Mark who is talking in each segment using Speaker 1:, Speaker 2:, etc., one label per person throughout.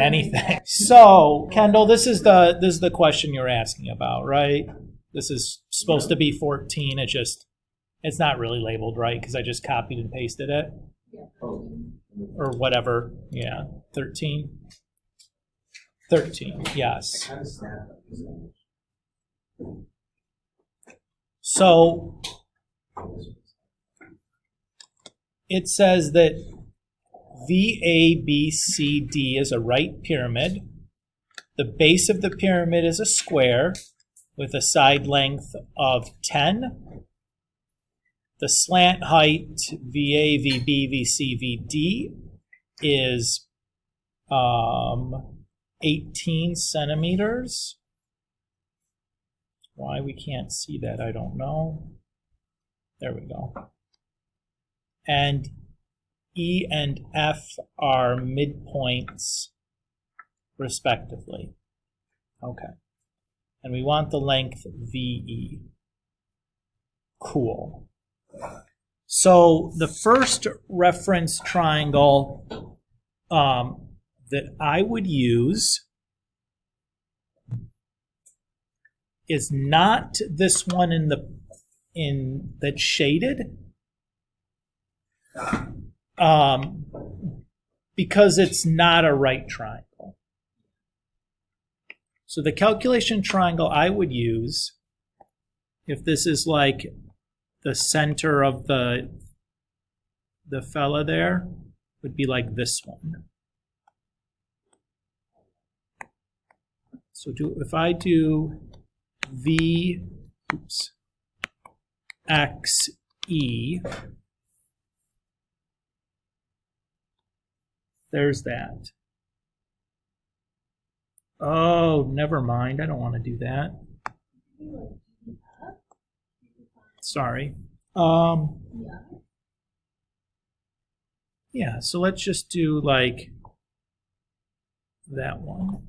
Speaker 1: doing anything. So, Kendall, this is the question you're asking about, right? This is supposed to be 14. It's not really labeled right because I just copied and pasted it. Or whatever. Yeah. 13. 13, yes. So it says that VABCD is a right pyramid. The base of the pyramid is a square with a side length of 10. The slant height VA, VB, VC, VD is 18 centimeters. Why we can't see that, I don't know. There we go. And E and F are midpoints, respectively. Okay. And we want the length VE. Cool. So the first reference triangle that I would use is not this one that's shaded, because it's not a right triangle. So the calculation triangle I would use, if this is like the center of the fella there, would be like this one. So if I do V, X, E, there's that. Oh, never mind. I don't want to do that. Sorry. Yeah, so let's just do like that one.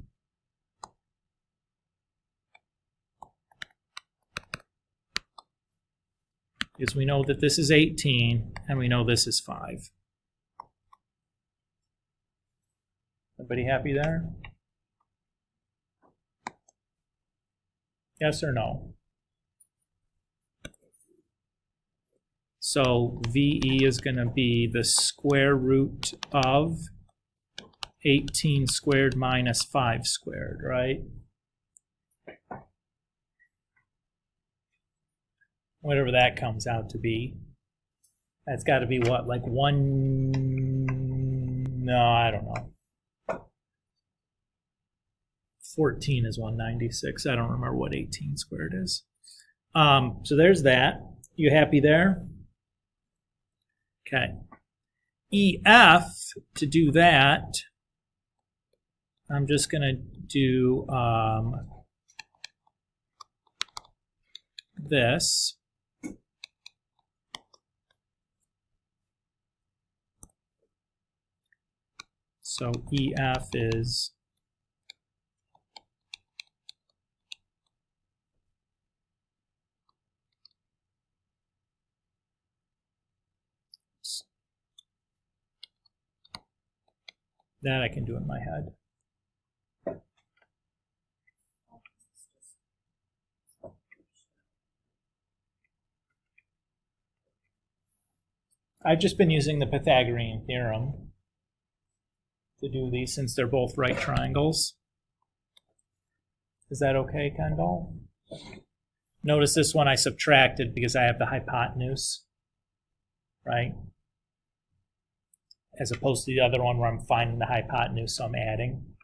Speaker 1: Because we know that this is 18 and we know this is 5. Everybody happy there? Yes or no? So VE is going to be the square root of 18 squared minus 5 squared, right? Whatever that comes out to be. That's got to be what, like 1, no, I don't know. 14 is 196. I don't remember what 18 squared is. So there's that. You happy there? Okay. EF, to do that, I'm just going to do this. So EF is that I can do in my head. I've just been using the Pythagorean theorem to do these since they're both right triangles. Is that okay, Kendall? Notice this one I subtracted because I have the hypotenuse, right? As opposed to the other one where I'm finding the hypotenuse, so I'm adding.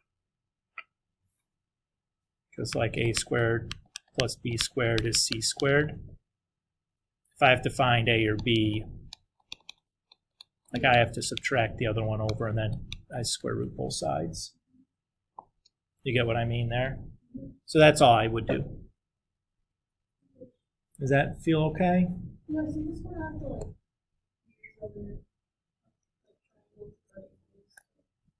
Speaker 1: Because like a squared plus b squared is c squared. If I have to find a or b, like I have to subtract the other one over and then I square root both sides. You get what I mean there? So that's all I would do. Does that feel okay?
Speaker 2: No, so this one I have to like.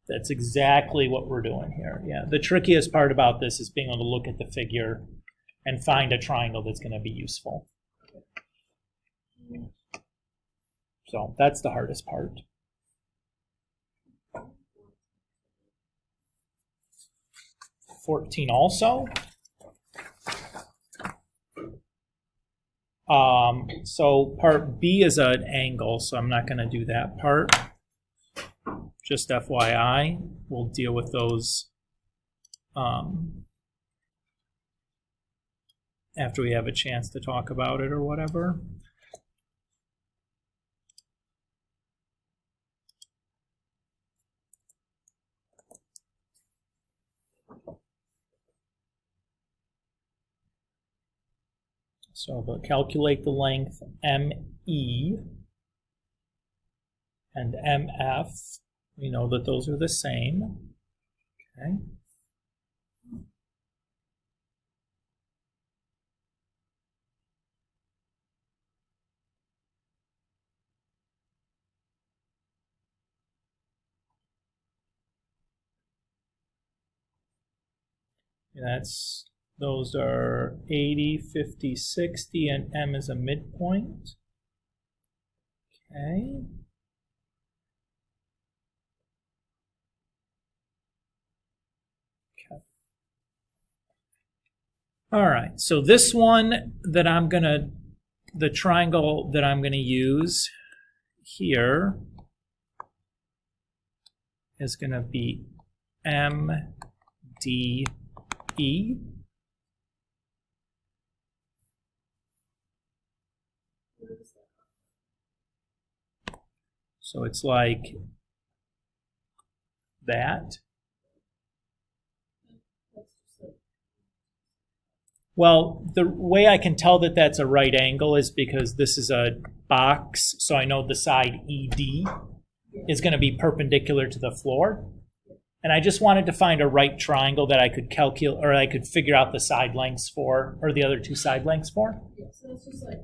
Speaker 1: That's exactly what we're doing here. Yeah. The trickiest part about this is being able to look at the figure and find a triangle that's going to be useful. So that's the hardest part. 14 also. So part B is an angle, so I'm not going to do that part. Just FYI, we'll deal with those after we have a chance to talk about it or whatever. So we'll calculate the length ME and MF. We know that those are the same. Okay. Those are 80, 50, 60, and M is a midpoint. Okay. All right, so this one that the triangle that I'm gonna use here is gonna be MDE. So it's like that. Well, the way I can tell that that's a right angle is because this is a box, so I know the side ED is going to be perpendicular to the floor. And I just wanted to find a right triangle that I could calculate, or I could figure out the side lengths for, or the other two side lengths for.
Speaker 2: Yeah, so it's just like.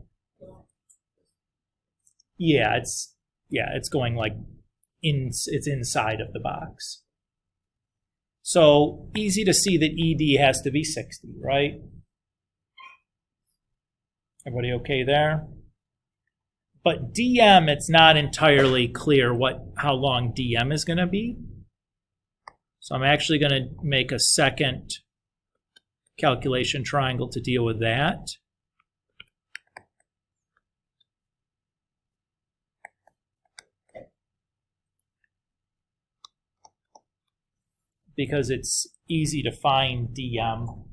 Speaker 1: Yeah, it's going like it's inside of the box. So easy to see that ED has to be 60, right? Everybody okay there? But DM, it's not entirely clear how long DM is going to be. So I'm actually going to make a second calculation triangle to deal with that. Because it's easy to find DM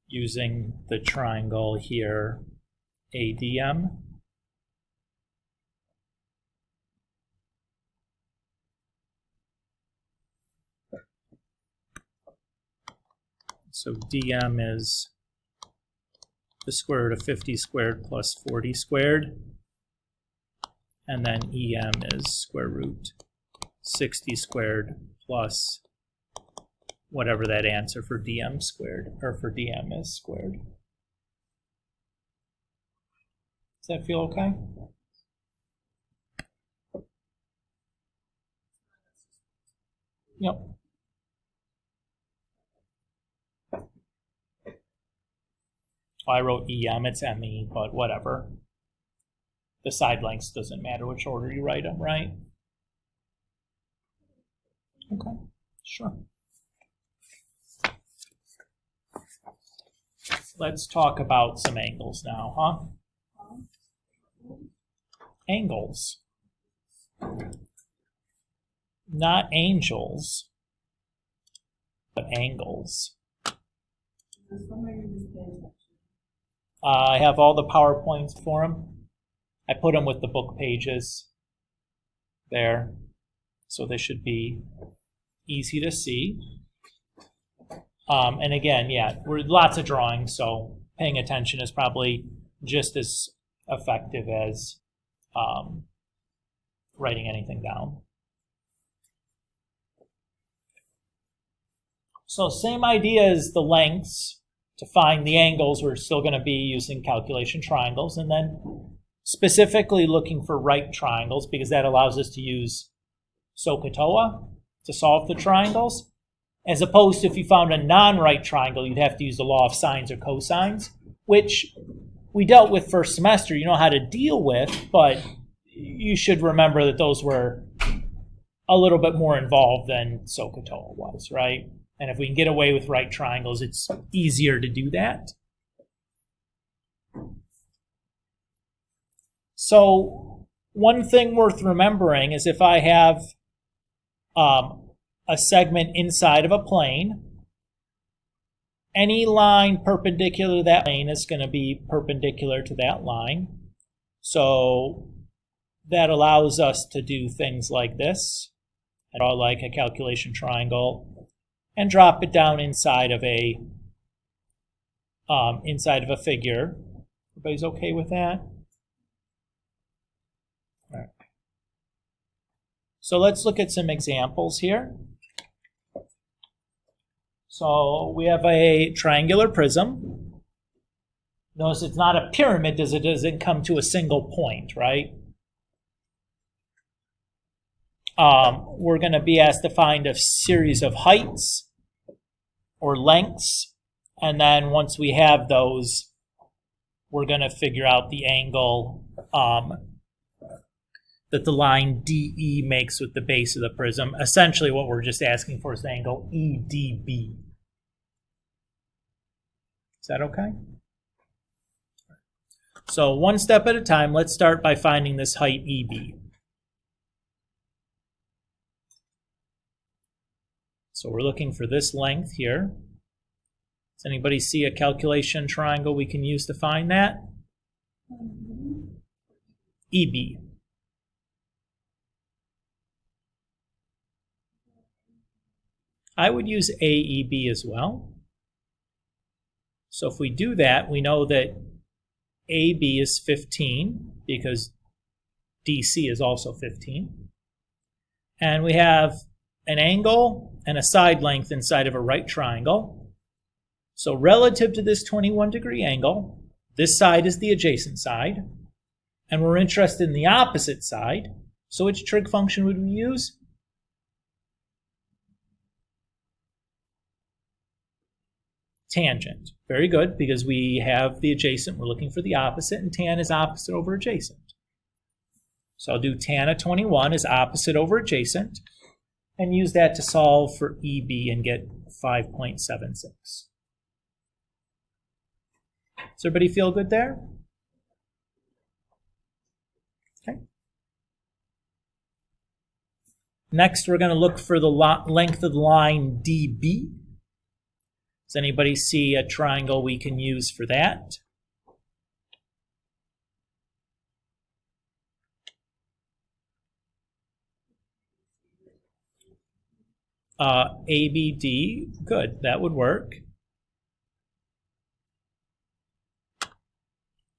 Speaker 1: using the triangle here, ADM. So DM is the square root of 50 squared plus 40 squared. And then EM is square root 60 squared plus whatever that answer for DM squared, or for DM is squared. Does that feel okay? Yep. I wrote EM, it's ME, but whatever. The side lengths doesn't matter which order you write them, right? Okay, sure. Let's talk about some angles now, huh? Angles. Not angels, but angles. I have all the PowerPoints for them. I put them with the book pages there, so they should be easy to see. And again, yeah, we're lots of drawings, so paying attention is probably just as effective as writing anything down. So same idea as the lengths. To find the angles, we're still going to be using calculation triangles, and then specifically looking for right triangles, because that allows us to use SOHCAHTOA to solve the triangles. As opposed to if you found a non-right triangle, you'd have to use the law of sines or cosines, which we dealt with first semester. You know how to deal with, but you should remember that those were a little bit more involved than SOHCAHTOA was, right? And if we can get away with right triangles, it's easier to do that. So one thing worth remembering is if I have a segment inside of a plane, any line perpendicular to that plane is going to be perpendicular to that line. So that allows us to do things like this. I draw like a calculation triangle and drop it down inside of a figure. Everybody's okay with that? All right. So let's look at some examples here. So we have a triangular prism. Notice it's not a pyramid because it doesn't come to a single point, right? We're going to be asked to find a series of heights or lengths, and then once we have those, we're going to figure out the angle that the line DE makes with the base of the prism. Essentially what we're just asking for is the angle EDB. Is that okay? So one step at a time, let's start by finding this height EB. So we're looking for this length here. Does anybody see a calculation triangle we can use to find that? EB. I would use AEB as well. So if we do that, we know that AB is 15 because DC is also 15. And we have an angle and a side length inside of a right triangle. So relative to this 21-degree angle, this side is the adjacent side. And we're interested in the opposite side. So which trig function would we use? Tangent. Very good, because we have the adjacent, we're looking for the opposite, and tan is opposite over adjacent. So I'll do tan of 21 is opposite over adjacent, and use that to solve for EB and get 5.76. Does everybody feel good there? Okay. Next, we're going to look for the length of the line DB. Does anybody see a triangle we can use for that? ABD, good, that would work.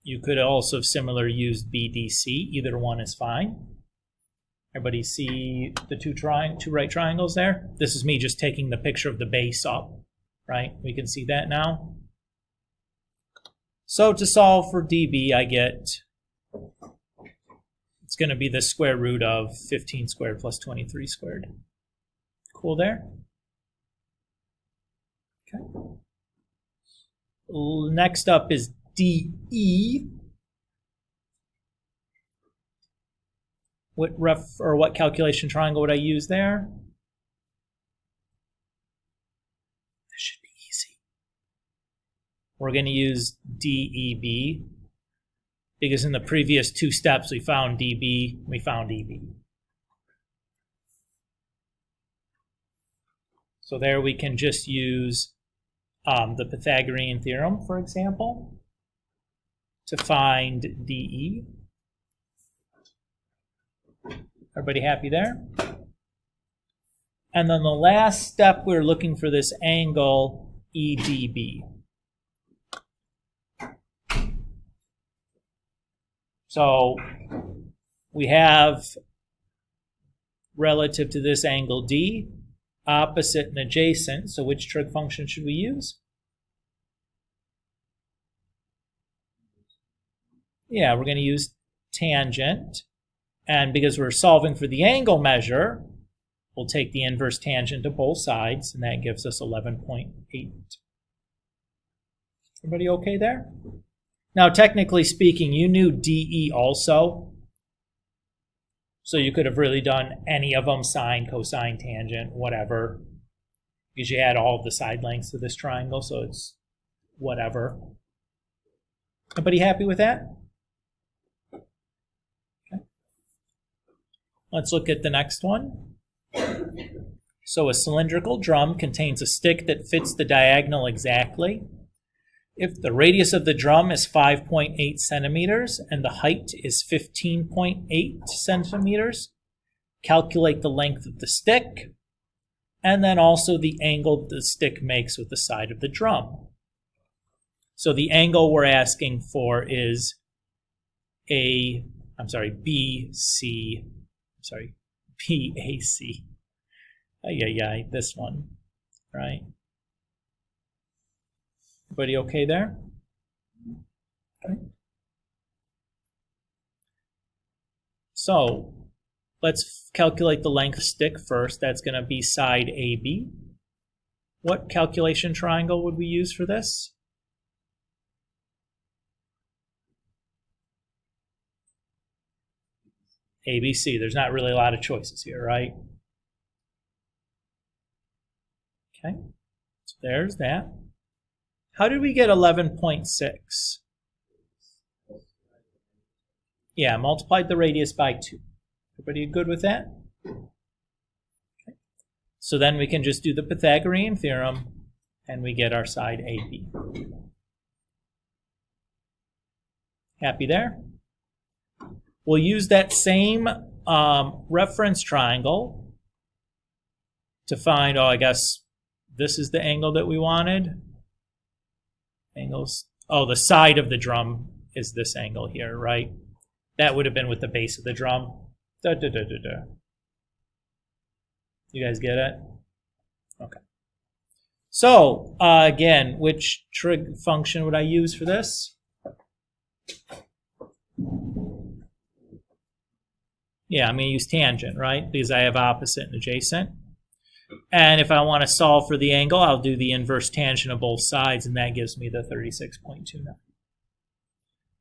Speaker 1: You could also similarly use BDC, either one is fine. Everybody see the two right triangles there? This is me just taking the picture of the base up. Right, we can see that now. So to solve for DB, I get, it's going to be the square root of 15 squared plus 23 squared. Cool there? Okay. Next up is DE. What calculation triangle would I use there? Should be easy. We're going to use DEB because in the previous two steps we found DB, we found EB. So there we can just use the Pythagorean theorem, for example, to find DE. Everybody happy there? And then the last step, we're looking for this angle EDB. So we have, relative to this angle D, opposite and adjacent. So which trig function should we use? Yeah, we're going to use tangent. And because we're solving for the angle measure, we'll take the inverse tangent to both sides, and that gives us 11.8. Everybody okay there? Now, technically speaking, you knew DE also. So you could have really done any of them, sine, cosine, tangent, whatever. because you add all of the side lengths of this triangle, so it's whatever. Everybody happy with that? Okay. Let's look at the next one. So a cylindrical drum contains a stick that fits the diagonal exactly. If the radius of the drum is 5.8 centimeters and the height is 15.8 centimeters, calculate the length of the stick and then also the angle the stick makes with the side of the drum. So the angle we're asking for is BAC. This one, right? Everybody okay there? Okay. So let's calculate the length of stick first. That's going to be side AB. What calculation triangle would we use for this? ABC. There's not really a lot of choices here, right? Okay, so there's that. How did we get 11.6? Yeah, multiplied the radius by 2. Everybody good with that? Okay. So then we can just do the Pythagorean theorem and we get our side AB. Happy there? We'll use that same reference triangle to find, I guess this is the angle that we wanted. Angles. Oh, the side of the drum is this angle here, right? That would have been with the base of the drum. You guys get it? Okay. So, again, which trig function would I use for this? Yeah, I'm going to use tangent, right? Because I have opposite and adjacent. And if I want to solve for the angle, I'll do the inverse tangent of both sides, and that gives me the 36.29.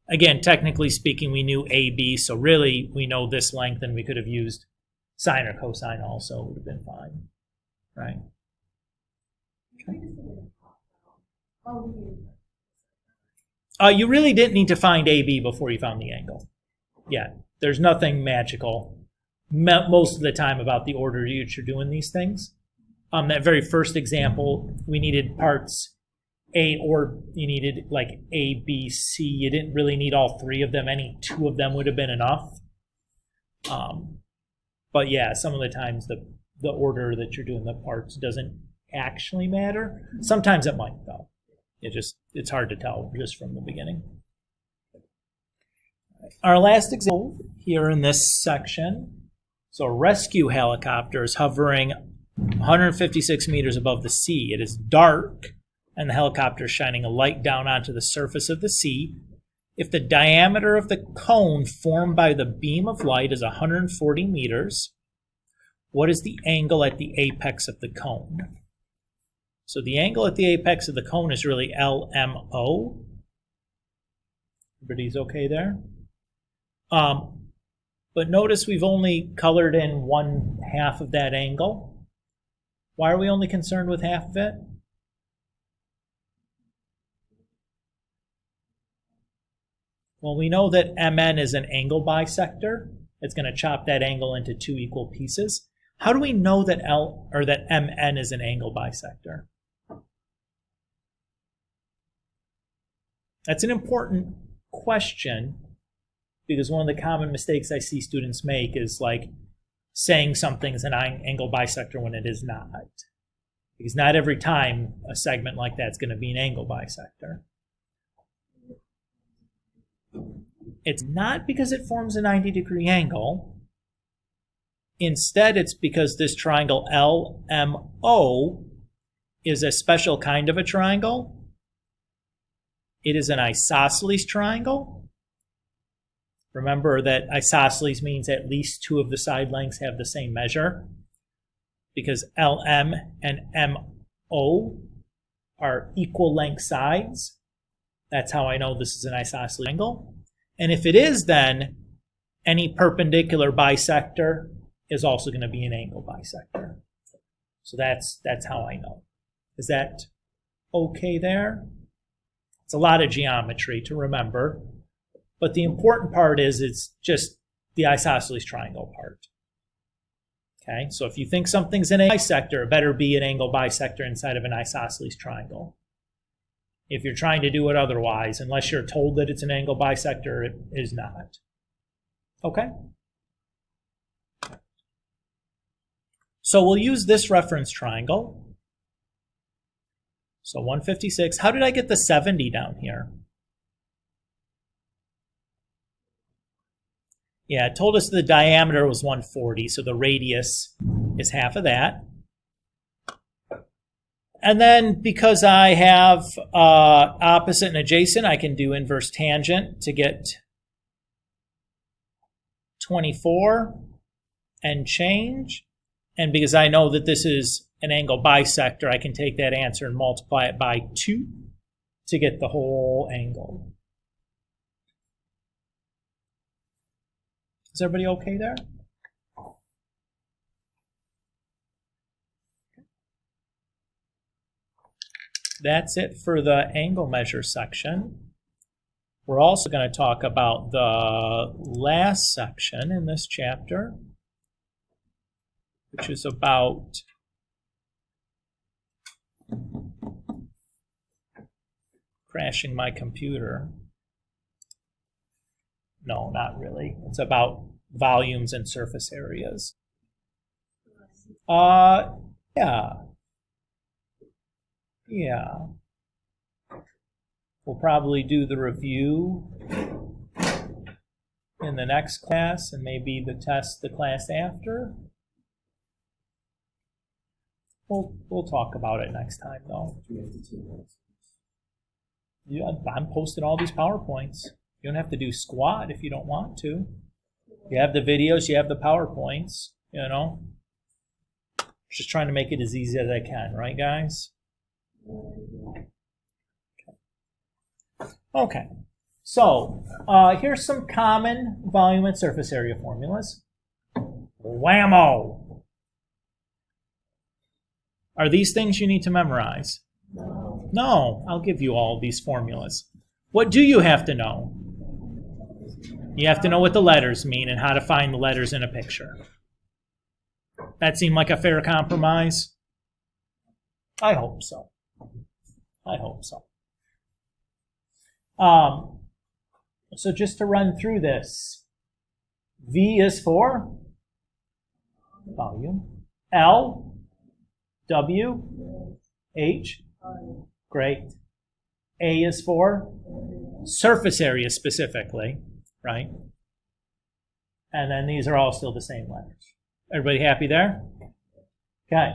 Speaker 1: Again, technically speaking, we knew AB, so really we know this length, and we could have used sine or cosine also. It would have been fine, right? Okay. You really didn't need to find AB before you found the angle. Yeah, there's nothing magical most of the time about the order that you're doing these things. That very first example, we needed parts A, or you needed like A, B, C. You didn't really need all three of them. Any two of them would have been enough. But yeah, some of the times the order that you're doing the parts doesn't actually matter. Sometimes it might though. It's hard to tell just from the beginning. Our last example here in this section. So a rescue helicopter is hovering 156 meters above the sea. It is dark, and the helicopter is shining a light down onto the surface of the sea. If the diameter of the cone formed by the beam of light is 140 meters, what is the angle at the apex of the cone? So the angle at the apex of the cone is really LMO. Everybody's okay there? But notice we've only colored in 1/2 of that angle. Why are we only concerned with half of it? Well, we know that MN is an angle bisector. It's going to chop that angle into 2 equal pieces. How do we know that that MN is an angle bisector? That's an important question, because one of the common mistakes I see students make is like saying something's an angle bisector when it is not. Because not every time a segment like that's going to be an angle bisector. It's not because it forms a 90-degree angle. Instead, it's because this triangle LMO is a special kind of a triangle. It is an isosceles triangle. Remember that isosceles means at least 2 of the side lengths have the same measure, because LM and MO are equal length sides. That's how I know this is an isosceles angle. And if it is, then any perpendicular bisector is also going to be an angle bisector. So that's how I know. Is that okay there? It's a lot of geometry to remember, but the important part is it's just the isosceles triangle part. Okay, so if you think something's an bisector, it better be an angle bisector inside of an isosceles triangle. If you're trying to do it otherwise, unless you're told that it's an angle bisector, it is not. Okay? So we'll use this reference triangle. So 156. How did I get the 70 down here? Yeah, it told us the diameter was 140, so the radius is half of that. And then because I have opposite and adjacent, I can do inverse tangent to get 24 and change. And because I know that this is an angle bisector, I can take that answer and multiply it by 2 to get the whole angle. Is everybody okay there? That's it for the angle measure section. We're also going to talk about the last section in this chapter, which is about crashing my computer. No, not really. It's about volumes and surface areas. Yeah. We'll probably do the review in the next class and maybe the test the class after. We'll talk about it next time, though. Yeah, I'm posting all these PowerPoints. You don't have to do squat if you don't want to. You have the videos, you have the PowerPoints, you know. Just trying to make it as easy as I can, right, guys? Okay. So, here's some common volume and surface area formulas. Whammo! Are these things you need to memorize? No, I'll give you all these formulas. What do you have to know? You have to know what the letters mean and how to find the letters in a picture. That seem like a fair compromise? I hope so. I hope so. So just to run through this, V is for volume. L, W, H, great. A is for surface area specifically, right? And then these are all still the same letters. Everybody happy there? Okay.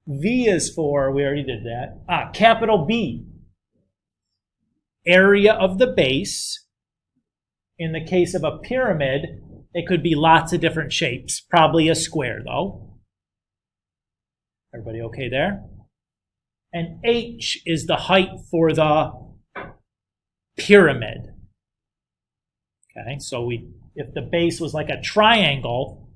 Speaker 1: V is for, we already did that. Capital B. Area of the base. In the case of a pyramid, it could be lots of different shapes. Probably a square, though. Everybody okay there? And H is the height for the pyramid. Okay, so if the base was like a triangle,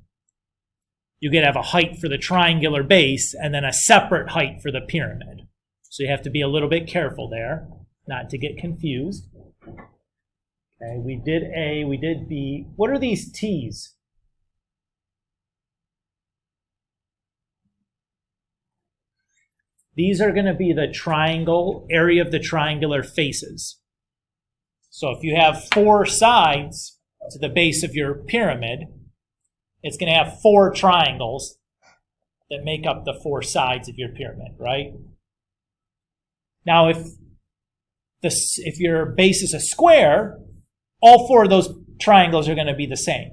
Speaker 1: you could have a height for the triangular base and then a separate height for the pyramid. So you have to be a little bit careful there, not to get confused. Okay, we did A, we did B. What are these T's? These are going to be the triangle, area of the triangular faces. So if you have 4 sides to the base of your pyramid, it's going to have 4 triangles that make up the 4 sides of your pyramid, right? Now, if your base is a square, all 4 of those triangles are going to be the same.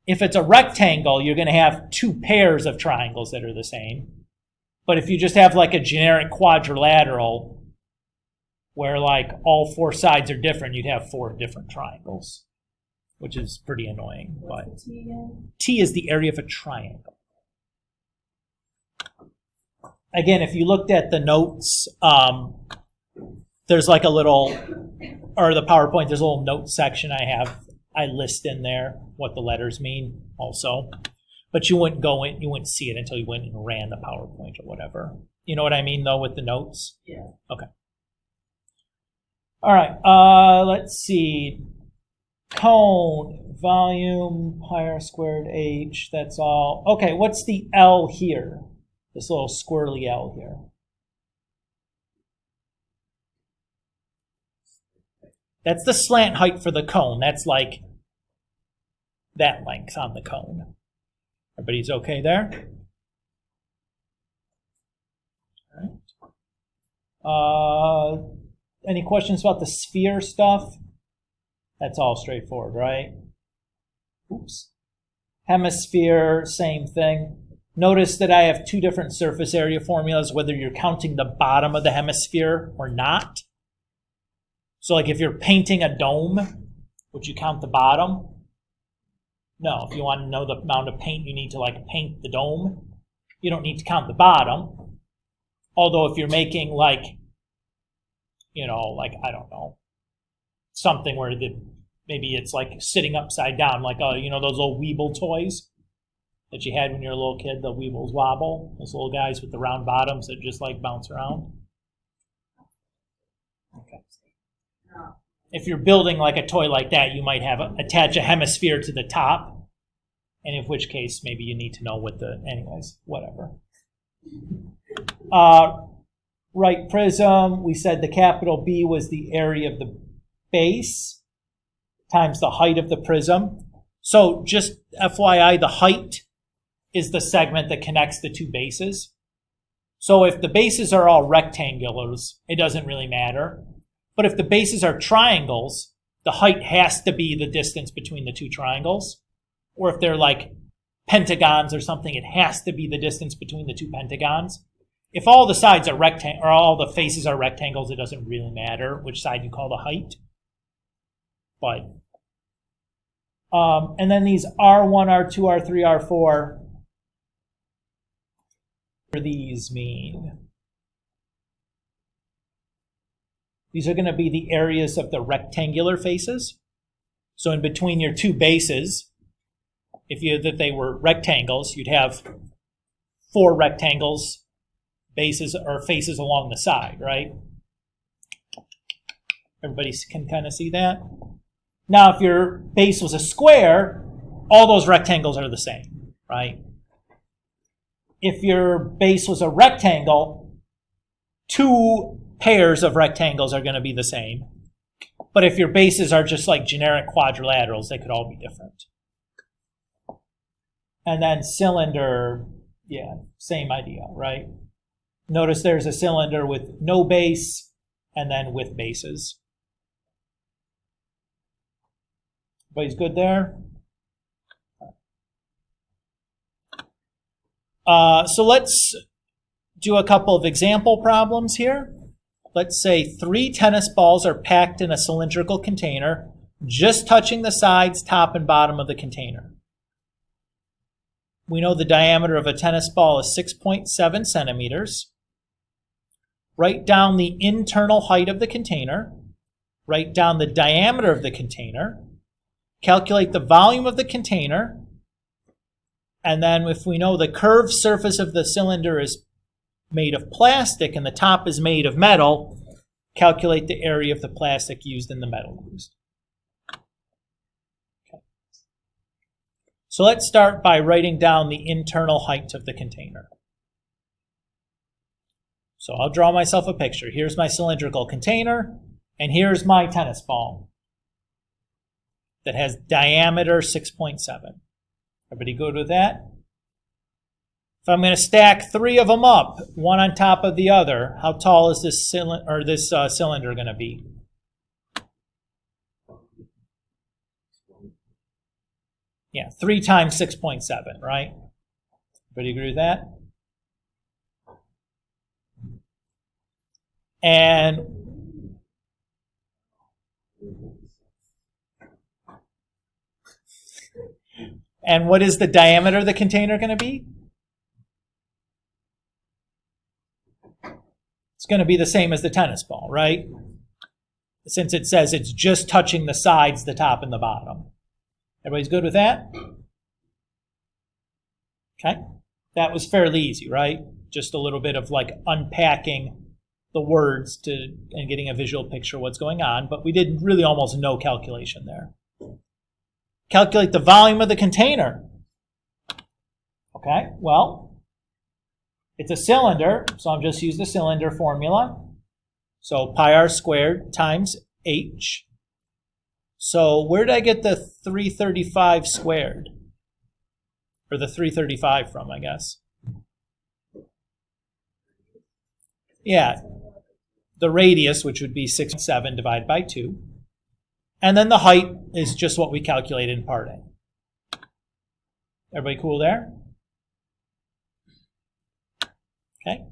Speaker 1: If it's a rectangle, you're going to have 2 pairs of triangles that are the same. But if you just have like a generic quadrilateral where like all 4 sides are different, you'd have 4 different triangles, which is pretty annoying. But T is the area of a triangle. Again, if you looked at the notes, there's like a little, or the PowerPoint, there's a little note section I list in there what the letters mean also. But you wouldn't go in, you wouldn't see it until you went and ran the PowerPoint or whatever. You know what I mean, though, with the notes?
Speaker 2: Yeah.
Speaker 1: Okay. All right, let's see. Cone, volume, pi r squared h, that's all. Okay, what's the L here? This little squirrely L here. That's the slant height for the cone. That's like that length on the cone. Everybody's okay there? All right. Any questions about the sphere stuff? That's all straightforward, right? Oops. Hemisphere, same thing. Notice that I have two different surface area formulas, whether you're counting the bottom of the hemisphere or not. So like if you're painting a dome, would you count the bottom? No, if you want to know the amount of paint you need to like paint the dome, you don't need to count the bottom. Although if you're making like, you know, like, I don't know, something where maybe it's like sitting upside down, like, you know, those little Weeble toys that you had when you were a little kid, the Weebles Wobble, those little guys with the round bottoms that just like bounce around. Okay. If you're building like a toy like that, you might have attach a hemisphere to the top, and in which case maybe you need to know what anyways, whatever. Right prism, we said the capital B was the area of the base times the height of the prism. So just FYI, the height is the segment that connects the two bases. So if the bases are all rectangulars, it doesn't really matter. But if the bases are triangles, the height has to be the distance between the two triangles. Or if they're like pentagons or something, it has to be the distance between the two pentagons. If all the sides are or all the faces are rectangles, it doesn't really matter which side you call the height. But and then these R1, R2, R3, R4, what do these mean? These are going to be the areas of the rectangular faces. So in between your two bases, that they were rectangles, you'd have 4 rectangles, bases or faces along the side, right? Everybody can kind of see that? Now, if your base was a square, all those rectangles are the same, right? If your base was a rectangle, 2 pairs of rectangles are going to be the same. But if your bases are just like generic quadrilaterals, they could all be different. And then cylinder, yeah, same idea, right? Notice there's a cylinder with no base and then with bases. Everybody's good there? So let's do a couple of example problems here. Let's say 3 tennis balls are packed in a cylindrical container, just touching the sides, top, and bottom of the container. We know the diameter of a tennis ball is 6.7 centimeters. Write down the internal height of the container. Write down the diameter of the container. Calculate the volume of the container. And then if we know the curved surface of the cylinder is made of plastic and the top is made of metal, calculate the area of the plastic used in the metal used. Okay. So let's start by writing down the internal height of the container. So I'll draw myself a picture. Here's my cylindrical container, and here's my tennis ball that has diameter 6.7. Everybody good with that? If I'm going to stack 3 of them up, one on top of the other, how tall is this cylinder going to be? Yeah, 3 times 6.7, right? Everybody agree with that? And what is the diameter of the container going to be? It's going to be the same as the tennis ball, right? Since it says it's just touching the sides, the top, and the bottom. Everybody's good with that? Okay, that was fairly easy, right? Just a little bit of like unpacking the words and getting a visual picture of what's going on, but we did really almost no calculation there. Calculate the volume of the container. Okay, well, it's a cylinder, so I'm just use the cylinder formula. So pi r squared times h. So where did I get the 335 squared? Or the 335 from, I guess. Yeah, the radius, which would be 6.7 divided by 2. And then the height is just what we calculated in part A. Everybody cool there? Okay.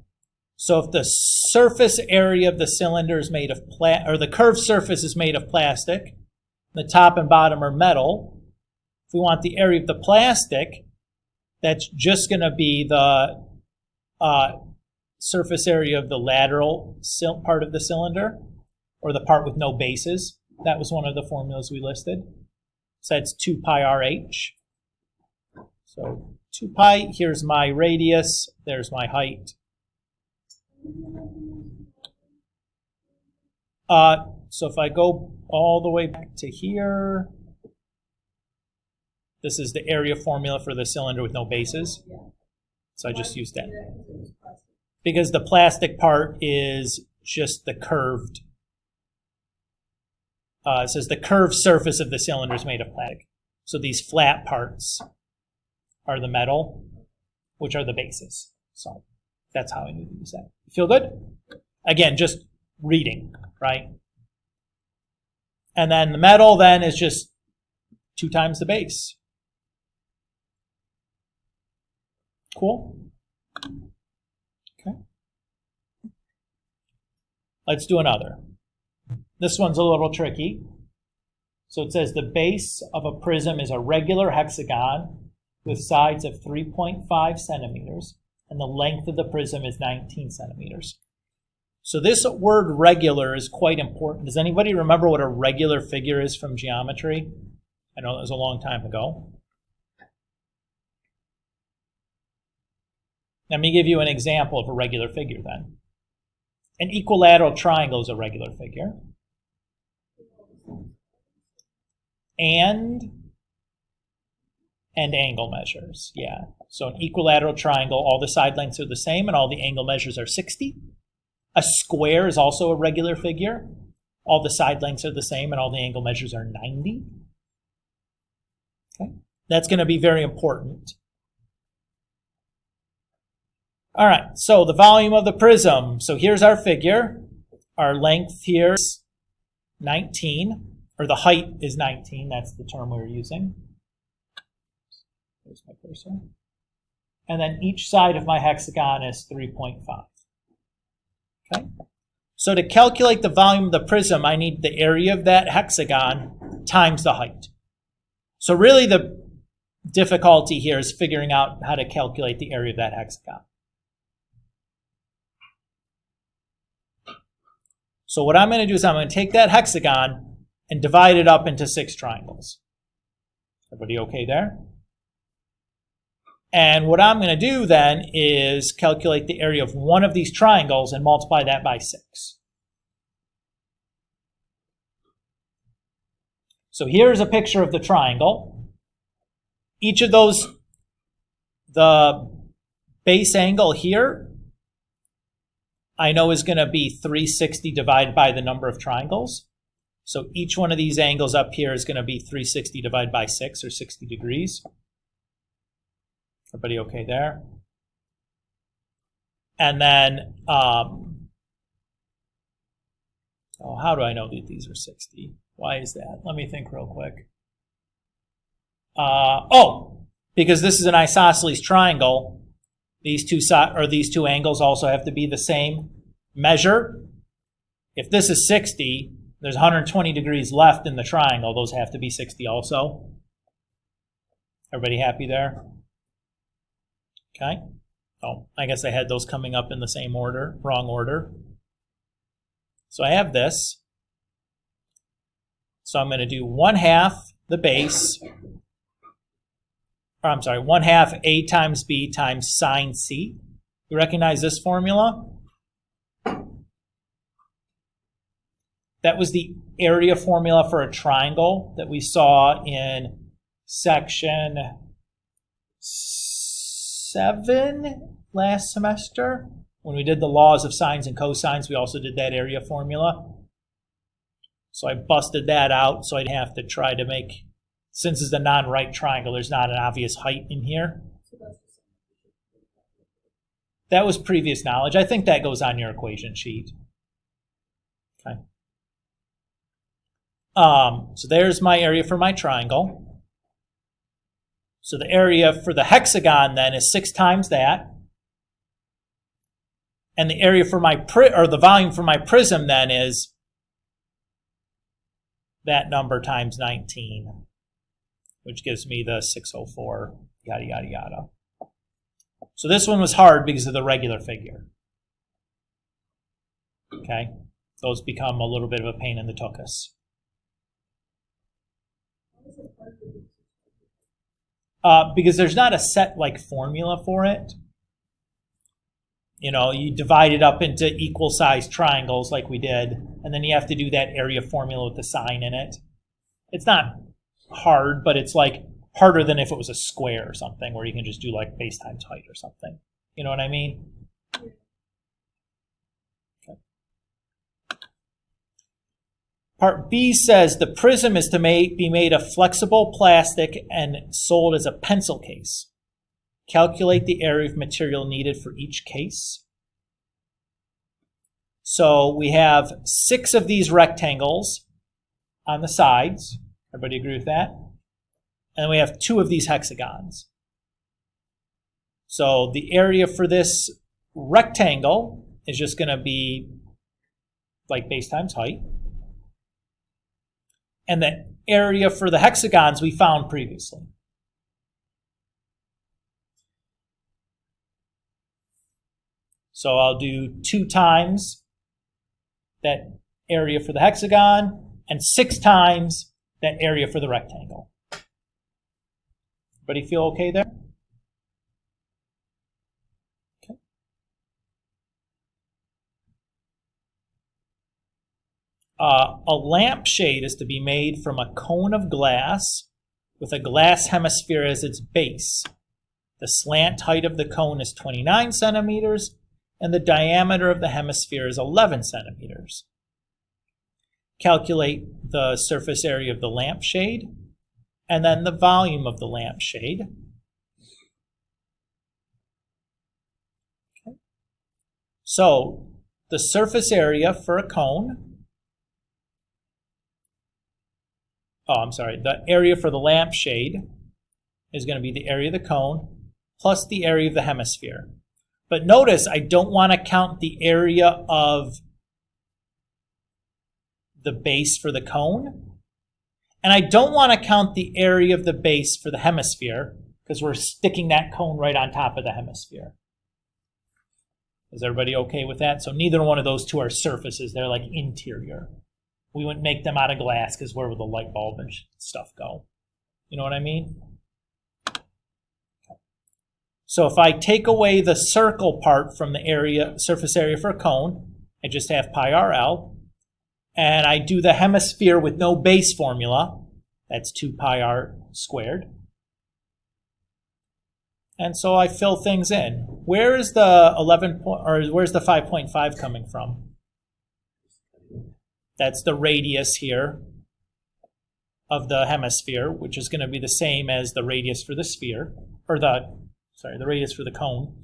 Speaker 1: So if the surface area of the cylinder is made of or the curved surface is made of plastic, the top and bottom are metal. If we want the area of the plastic, that's just going to be the surface area of the lateral part of the cylinder, or the part with no bases. That was one of the formulas we listed. So that's 2 pi RH. So 2 pi, here's my radius, there's my height. So if I go all the way back to here, this is the area formula for the cylinder with no bases. So I just used that. Because the plastic part is just the curved. It says the curved surface of the cylinder is made of plastic. So these flat parts are the metal, which are the bases. So that's how I need to use that. Feel good? Again, just reading, right? And then the metal then is just 2 times the base. Cool? Okay. Let's do another. This one's a little tricky. So it says the base of a prism is a regular hexagon with sides of 3.5 centimeters, and the length of the prism is 19 centimeters. So this word regular is quite important. Does anybody remember what a regular figure is from geometry? I know that was a long time ago. Let me give you an example of a regular figure then. An equilateral triangle is a regular figure. And angle measures, yeah. So an equilateral triangle, all the side lengths are the same and all the angle measures are 60. A square is also a regular figure. All the side lengths are the same and all the angle measures are 90. Okay, that's going to be very important. All right, so the volume of the prism. So here's our figure. Our length here is 19, or the height is 19. That's the term we're using. There's my cursor. And then each side of my hexagon is 3.5. Okay. So to calculate the volume of the prism, I need the area of that hexagon times the height. So really the difficulty here is figuring out how to calculate the area of that hexagon. So what I'm going to do is I'm going to take that hexagon and divide it up into 6 triangles. Everybody okay there? And what I'm going to do then is calculate the area of one of these triangles and multiply that by 6. So here's a picture of the triangle. Each of those, the base angle here, I know is going to be 360 divided by the number of triangles. So each one of these angles up here is going to be 360 divided by 6, or 60 degrees. Everybody okay there? And then, how do I know that these are 60? Why is that? Let me think real quick. Because this is an isosceles triangle. These two angles also have to be the same measure. If this is 60, there's 120 degrees left in the triangle. Those have to be 60 also. Everybody happy there? Okay. Oh, I guess I had those coming up in the same order, wrong order. So I have this. So I'm going to do 1/2 the base. or I'm sorry, 1/2 A times B times sine C. You recognize this formula? That was the area formula for a triangle that we saw in section 7 last semester. When we did the laws of sines and cosines, we also did that area formula. So I busted that out so I'd have to try to make, since it's a non-right triangle, there's not an obvious height in here. That was previous knowledge. I think that goes on your equation sheet. Okay. So there's my area for my triangle. So the area for the hexagon then is 6 times that. And the area for my the volume for my prism then is that number times 19, which gives me the 604, yada, yada, yada. So this one was hard because of the regular figure. Okay? Those become a little bit of a pain in the tuchus. Because there's not a set like formula for it. You know, you divide it up into equal sized triangles like we did, and then you have to do that area formula with the sign in it. It's not hard, but it's like harder than if it was a square or something where you can just do like base times height or something. You know what I mean? Okay. Part B says the prism is to be made of flexible plastic and sold as a pencil case. Calculate the area of material needed for each case. So we have 6 of these rectangles on the sides. Everybody agree with that? And then we have 2 of these hexagons. So the area for this rectangle is just going to be like base times height. And the area for the hexagons we found previously. So I'll do 2 times that area for the hexagon and 6 times that area for the rectangle. Everybody feel okay there? Okay. A lampshade is to be made from a cone of glass with a glass hemisphere as its base. The slant height of the cone is 29 centimeters, and the diameter of the hemisphere is 11 centimeters. Calculate the surface area of the lampshade, and then the volume of the lampshade. Okay. So, the surface area for a cone, the area for the lampshade is going to be the area of the cone plus the area of the hemisphere. But notice, I don't want to count the area of the base for the cone. And I don't want to count the area of the base for the hemisphere because we're sticking that cone right on top of the hemisphere. Is everybody okay with that? So neither one of those two are surfaces. They're like interior. We wouldn't make them out of glass because where would the light bulb and stuff go? You know what I mean? So if I take away the circle part from the surface area for a cone, I just have pi RL, and I do the hemisphere with no base formula, that's 2 pi r squared. And so I fill things in. Where is the where's the 5.5 coming from? That's the radius here of the hemisphere, which is going to be the same as the radius for the sphere, or the radius for the cone.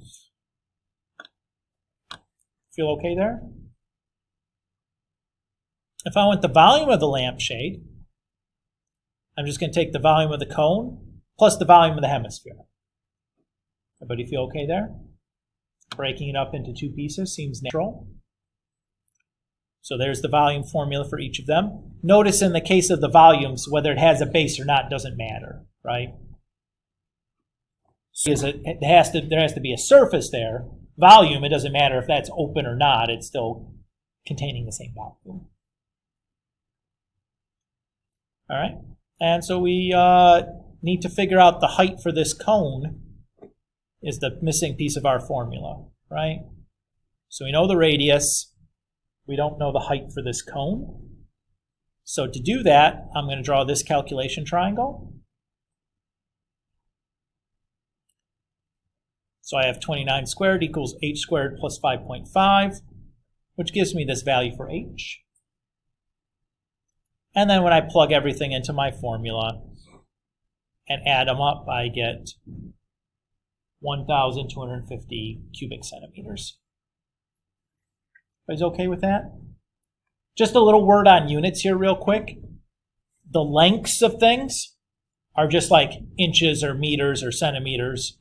Speaker 1: Feel okay there? If I want the volume of the lampshade, I'm just going to take the volume of the cone plus the volume of the hemisphere. Everybody feel okay there? Breaking it up into 2 pieces seems natural. So there's the volume formula for each of them. Notice in the case of the volumes, whether it has a base or not doesn't matter, right? So there has to be a surface there. Volume, it doesn't matter if that's open or not, it's still containing the same volume. All right, and so we need to figure out the height for this cone is the missing piece of our formula, right? So we know the radius. We don't know the height for this cone. So to do that, I'm going to draw this calculation triangle. So I have 29 squared equals h squared plus 5.5, which gives me this value for h. And then when I plug everything into my formula and add them up, I get 1,250 cubic centimeters. Everybody's okay with that? Just a little word on units here real quick. The lengths of things are just like inches or meters or centimeters,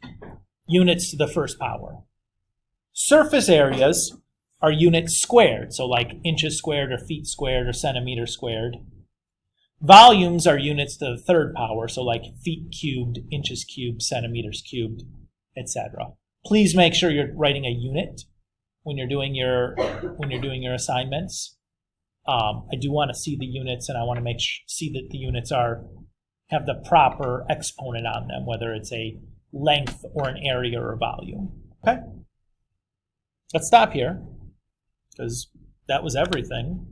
Speaker 1: units to the first power. Surface areas are units squared, so like inches squared or feet squared or centimeters squared. Volumes are units to the third power, so like feet cubed, inches cubed, centimeters cubed, etc. Please make sure you're writing a unit when you're doing your assignments. I do want to see the units, and I want to see that the units have the proper exponent on them, whether it's a length or an area or a volume. Okay? Let's stop here, because that was everything.